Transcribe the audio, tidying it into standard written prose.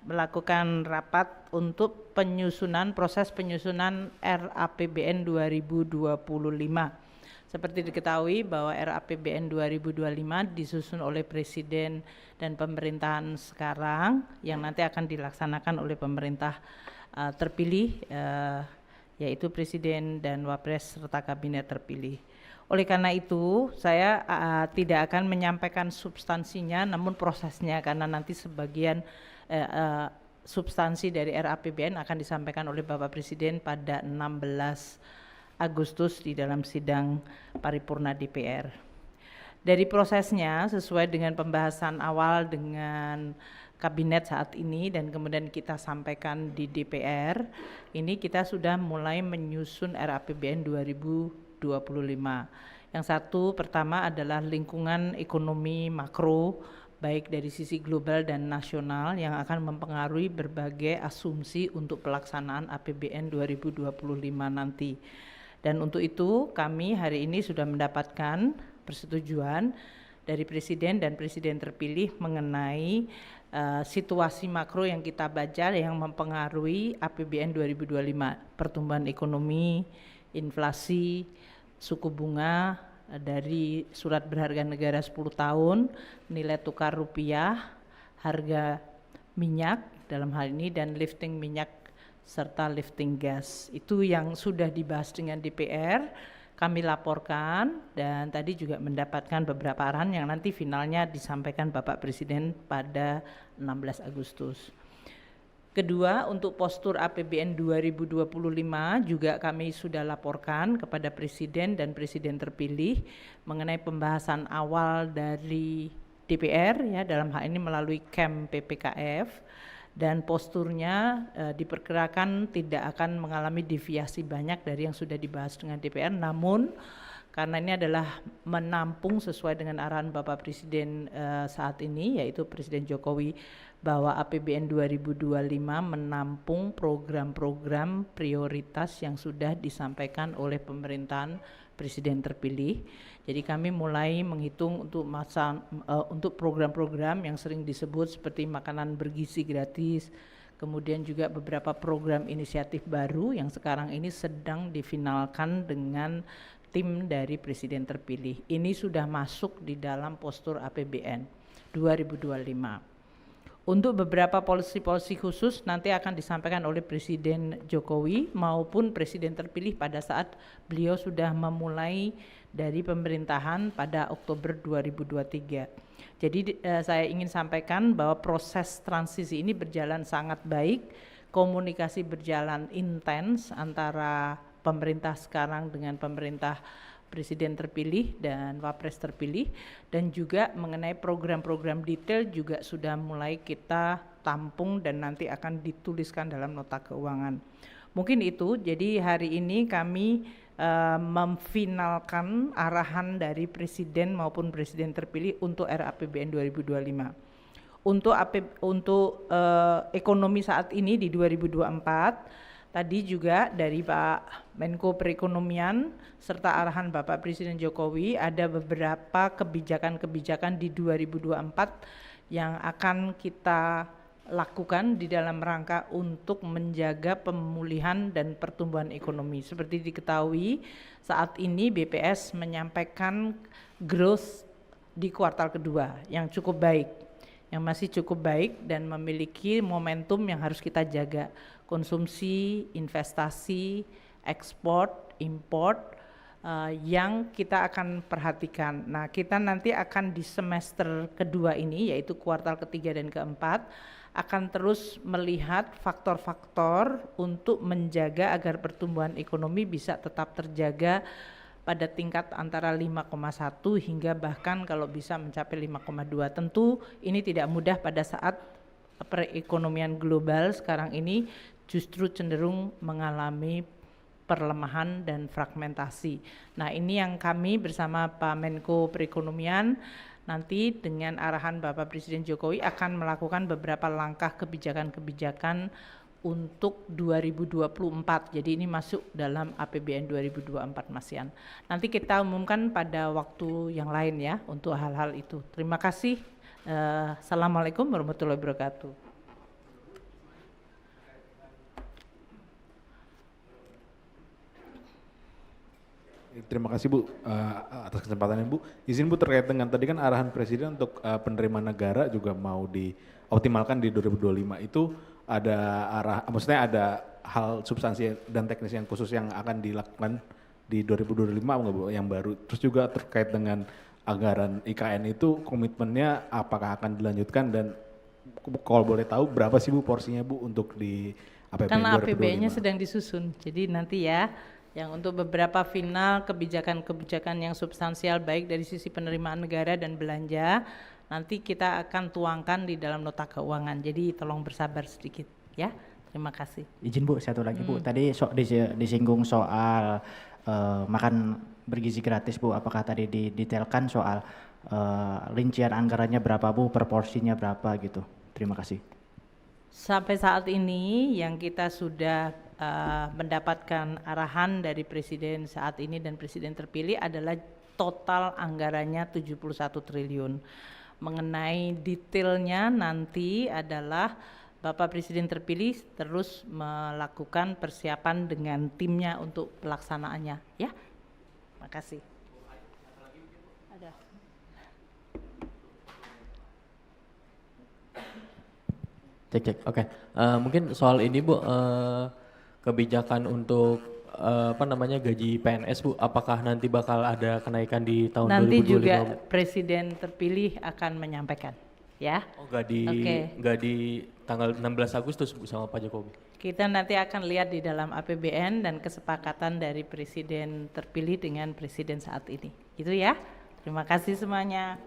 melakukan rapat untuk proses penyusunan RAPBN 2025. Seperti diketahui bahwa RAPBN 2025 disusun oleh Presiden dan pemerintahan sekarang yang nanti akan dilaksanakan oleh pemerintah terpilih, yaitu Presiden dan Wapres serta Kabinet terpilih. Oleh karena itu, saya tidak akan menyampaikan substansinya, namun prosesnya, karena nanti sebagian substansi dari RAPBN akan disampaikan oleh Bapak Presiden pada 16 Agustus di dalam sidang paripurna DPR. Dari prosesnya, sesuai dengan pembahasan awal dengan Kabinet saat ini dan kemudian kita sampaikan di DPR, ini kita sudah mulai menyusun RAPBN 2025. Yang satu pertama adalah lingkungan ekonomi makro, baik dari sisi global dan nasional yang akan mempengaruhi berbagai asumsi untuk pelaksanaan APBN 2025 nanti. Dan untuk itu kami hari ini sudah mendapatkan persetujuan dari Presiden dan Presiden terpilih mengenai situasi makro yang kita baca yang mempengaruhi APBN 2025, pertumbuhan ekonomi, inflasi, suku bunga dari surat berharga negara 10 tahun, nilai tukar rupiah, harga minyak dalam hal ini, dan lifting minyak serta lifting gas. Itu yang sudah dibahas dengan DPR, kami laporkan dan tadi juga mendapatkan beberapa arahan yang nanti finalnya disampaikan Bapak Presiden pada 16 Agustus. Kedua, untuk postur APBN 2025 juga kami sudah laporkan kepada Presiden dan Presiden terpilih mengenai pembahasan awal dari DPR ya, dalam hal ini melalui KEM PPKF, dan posturnya diperkirakan tidak akan mengalami deviasi banyak dari yang sudah dibahas dengan DPR, namun karena ini adalah menampung sesuai dengan arahan Bapak Presiden saat ini, yaitu Presiden Jokowi, bahwa APBN 2025 menampung program-program prioritas yang sudah disampaikan oleh pemerintahan Presiden terpilih. Jadi kami mulai menghitung untuk program-program yang sering disebut seperti makanan bergizi gratis, kemudian juga beberapa program inisiatif baru yang sekarang ini sedang difinalkan dengan tim dari Presiden terpilih. Ini sudah masuk di dalam postur APBN 2025. Untuk beberapa polisi-polisi khusus nanti akan disampaikan oleh Presiden Jokowi maupun Presiden terpilih pada saat beliau sudah memulai dari pemerintahan pada Oktober 2023. Jadi saya ingin sampaikan bahwa proses transisi ini berjalan sangat baik, komunikasi berjalan intens antara pemerintah sekarang dengan pemerintah Presiden terpilih dan Wapres terpilih, dan juga mengenai program-program detail juga sudah mulai kita tampung dan nanti akan dituliskan dalam nota keuangan. Mungkin itu, jadi hari ini kami memfinalkan arahan dari Presiden maupun Presiden terpilih untuk RAPBN 2025. Untuk ekonomi saat ini di 2024, tadi juga dari Pak Menko Perekonomian serta arahan Bapak Presiden Jokowi ada beberapa kebijakan-kebijakan di 2024 yang akan kita lakukan di dalam rangka untuk menjaga pemulihan dan pertumbuhan ekonomi. Seperti diketahui saat ini BPS menyampaikan growth di kuartal kedua yang cukup baik, yang masih cukup baik dan memiliki momentum yang harus kita jaga. Konsumsi, investasi, ekspor, import yang kita akan perhatikan. Nah, kita nanti akan di semester kedua ini, yaitu kuartal ketiga dan keempat, akan terus melihat faktor-faktor untuk menjaga agar pertumbuhan ekonomi bisa tetap terjaga pada tingkat antara 5,1 hingga bahkan kalau bisa mencapai 5,2. Tentu ini tidak mudah pada saat perekonomian global sekarang ini justru cenderung mengalami perlemahan dan fragmentasi. Nah, ini yang kami bersama Pak Menko Perekonomian nanti dengan arahan Bapak Presiden Jokowi akan melakukan beberapa langkah kebijakan-kebijakan untuk 2024. Jadi ini masuk dalam APBN 2024 Mas Yan. Nanti kita umumkan pada waktu yang lain ya untuk hal-hal itu. Terima kasih. Assalamualaikum warahmatullahi wabarakatuh. Terima kasih Bu atas kesempatannya Bu. Izin Bu terkait dengan tadi kan arahan Presiden untuk penerimaan negara juga mau dioptimalkan di 2025 itu ada maksudnya ada hal substansi dan teknis yang khusus yang akan dilakukan di 2025 enggak Bu yang baru. Terus juga terkait dengan anggaran IKN itu komitmennya apakah akan dilanjutkan dan kalau boleh tahu berapa sih Bu porsinya Bu untuk di APBN Karena 2025? APBN-nya sedang disusun, jadi nanti ya, yang untuk beberapa final kebijakan-kebijakan yang substansial baik dari sisi penerimaan negara dan belanja, nanti kita akan tuangkan di dalam nota keuangan. Jadi tolong bersabar sedikit, ya. Terima kasih. Izin Bu, satu lagi Bu. Tadi disinggung soal makan bergizi gratis Bu. Apakah tadi didetailkan soal rincian anggarannya berapa Bu, per porsinya berapa gitu? Terima kasih. Sampai saat ini yang kita sudah mendapatkan arahan dari Presiden saat ini dan Presiden terpilih adalah total anggarannya 71 triliun. Mengenai detailnya nanti adalah Bapak Presiden terpilih terus melakukan persiapan dengan timnya untuk pelaksanaannya, ya. Makasih. Ada. Cek. Oke. Mungkin soal ini Bu, kebijakan untuk gaji PNS Bu, apakah nanti bakal ada kenaikan di tahun 2025? Nanti juga Presiden terpilih akan menyampaikan, ya. Oh, nggak di tanggal 16 Agustus Bu sama Pak Jokowi? Kita nanti akan lihat di dalam APBN dan kesepakatan dari Presiden terpilih dengan Presiden saat ini. Itu ya. Terima kasih semuanya.